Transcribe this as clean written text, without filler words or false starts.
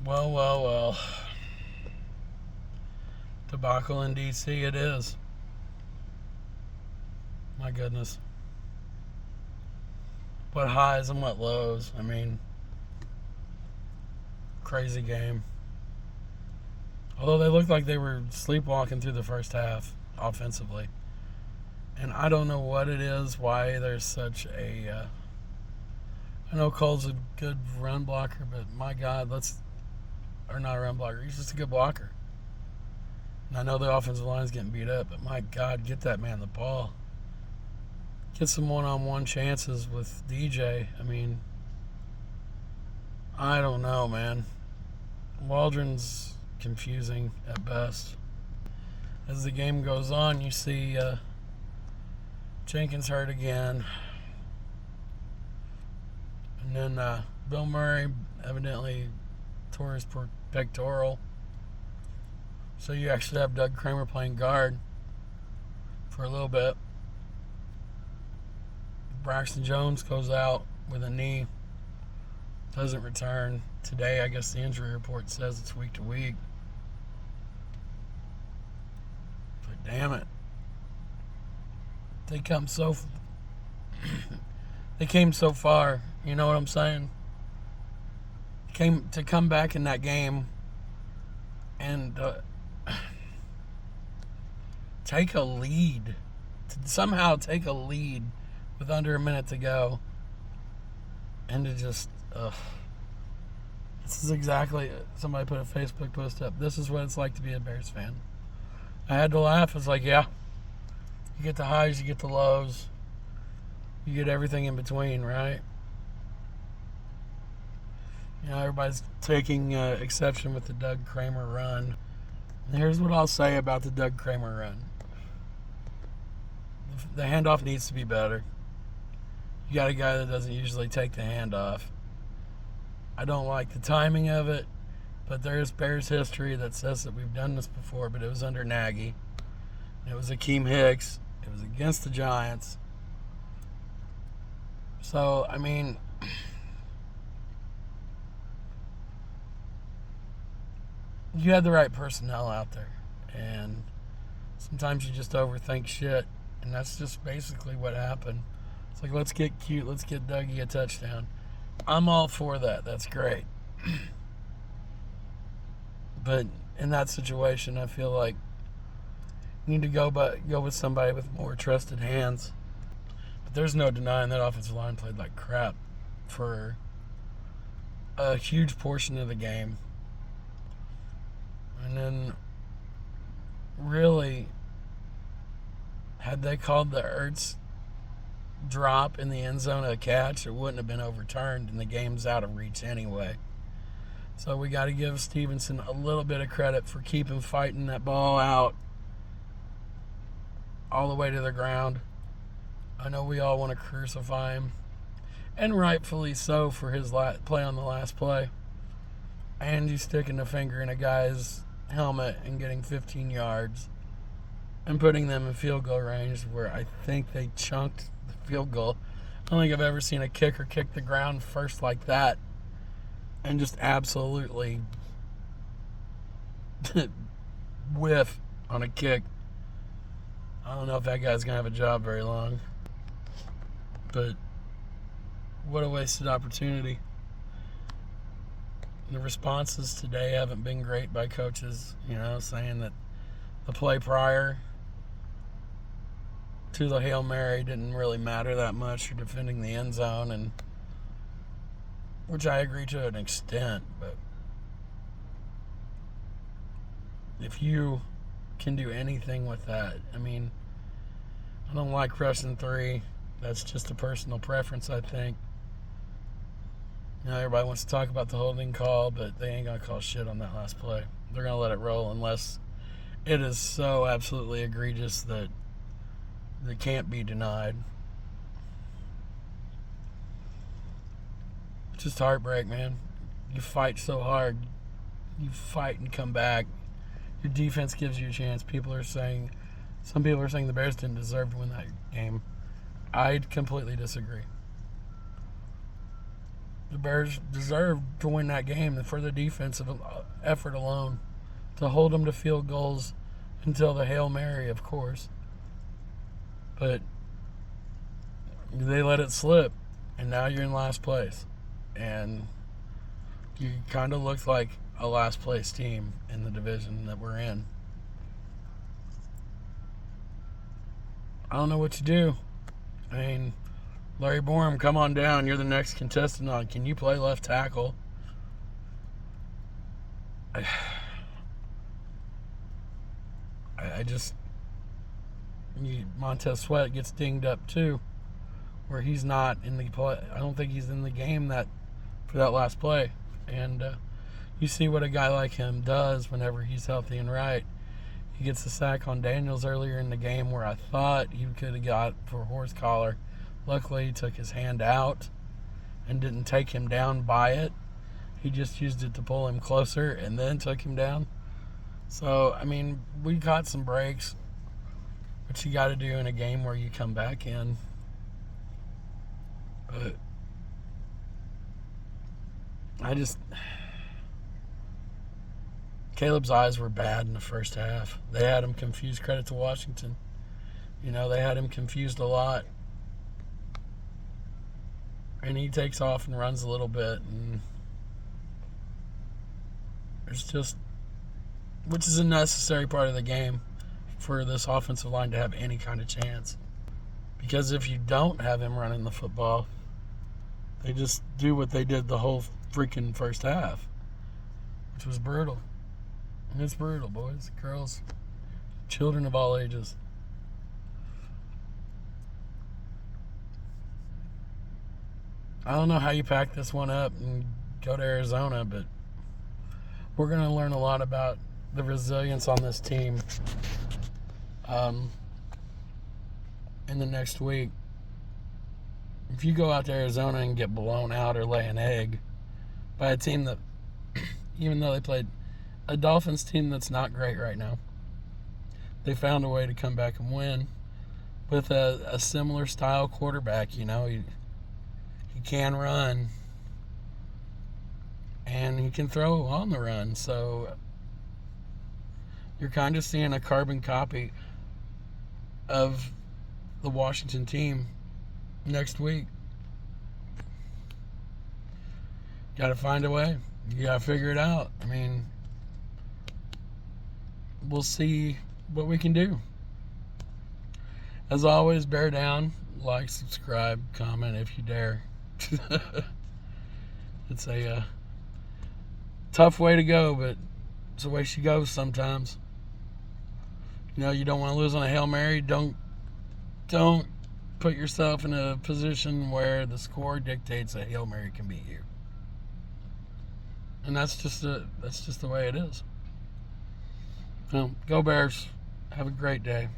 Well, well, well. Debacle in DC it is. My goodness. What highs and what lows. I mean, crazy game. Although they looked like they were sleepwalking through the first half offensively. And I don't know what it is, why there's such a. I know Cole's a good run blocker, but my God, or not a run blocker, he's just a good blocker. And I know the offensive line's getting beat up, but my God, get that man the ball. Get some one-on-one chances with DJ. I mean, I don't know, man. Waldron's confusing at best. As the game goes on, you see Jenkins hurt again. And then Bill Murray evidently tore his pectoral. So you actually have Doug Kramer playing guard for a little bit. Braxton Jones goes out with a knee. Doesn't return. Today, I guess the injury report says it's week to week. But damn it. They came so far. You know what I'm saying? To come back in that game and take a lead. To somehow take a lead with under a minute to go. And to just, this is exactly, somebody put a Facebook post up. This is what it's like to be a Bears fan. I had to laugh. It's like, yeah, you get the highs, you get the lows, you get everything in between, right? You know, everybody's taking exception with the Doug Kramer run. And here's what I'll say about the Doug Kramer run. The handoff needs to be better. You got a guy that doesn't usually take the handoff. I don't like the timing of it, but there is Bears history that says that we've done this before, but it was under Nagy. It was Akeem Hicks. It was against the Giants. So, I mean, you had the right personnel out there, and sometimes you just overthink shit, and that's just basically what happened. It's like, let's get cute, let's get Dougie a touchdown. I'm all for that. That's great. But in that situation, I feel like you need to go with somebody with more trusted hands. But there's no denying that offensive line played like crap for a huge portion of the game. And then, really, had they called the Ertz drop in the end zone a catch, it wouldn't have been overturned, and the game's out of reach anyway. So we got to give Stevenson a little bit of credit for keeping fighting that ball out all the way to the ground. I know we all want to crucify him, and rightfully so for his play on the last play. And he's sticking the finger in a guy's helmet and getting 15 yards and putting them in field goal range where I think they chunked the field goal. I don't think I've ever seen a kicker kick the ground first like that and just absolutely whiff on a kick. I don't know if that guy's going to have a job very long. But what a wasted opportunity. The responses today haven't been great by coaches, saying that the play prior to the Hail Mary didn't really matter that much for defending the end zone, and which I agree to an extent, but if you can do anything with that, I mean, I don't like rushing 3. That's just a personal preference, I think. Everybody wants to talk about the holding call, but they ain't going to call shit on that last play. They're going to let it roll unless it is so absolutely egregious that it can't be denied. Just heartbreak, man. You fight so hard. You fight and come back. Your defense gives you a chance. Some people are saying the Bears didn't deserve to win that game. I completely disagree. The Bears deserved to win that game for the defensive effort alone, to hold them to field goals until the Hail Mary, of course. But they let it slip, and now you're in last place. And you kind of look like a last place team in the division that we're in. I don't know what you do. I mean, Larry Borum, come on down. You're the next contestant on. Can you play left tackle? I just... Montez Sweat gets dinged up too, where he's not in the play. I don't think he's in the game for that last play. And you see what a guy like him does whenever he's healthy and right. He gets a sack on Daniels earlier in the game where I thought he could have got for a horse collar. Luckily, he took his hand out and didn't take him down by it. He just used it to pull him closer and then took him down. So, I mean, we caught some breaks, which you got to do in a game where you come back in. But Caleb's eyes were bad in the first half. They had him confused. Credit to Washington. They had him confused a lot. And he takes off and runs a little bit. And which is a necessary part of the game for this offensive line to have any kind of chance. Because if you don't have him running the football, they just do what they did the whole freaking first half, which was brutal. And it's brutal, boys, girls, children of all ages. I don't know how you pack this one up and go to Arizona, but we're going to learn a lot about the resilience on this team in the next week. If you go out to Arizona and get blown out or lay an egg by a team that, even though they played a Dolphins team that's not great right now, they found a way to come back and win with a similar style quarterback. He can run and he can throw on the run. So you're kind of seeing a carbon copy of the Washington team next week. Got to find a way. You got to figure it out. I mean, we'll see what we can do. As always, bear down, like, subscribe, comment if you dare. It's a tough way to go, but it's the way she goes sometimes. You don't want to lose on a Hail Mary. Don't put yourself in a position where the score dictates a Hail Mary can beat you. And that's just the way it is. Go Bears. Have a great day.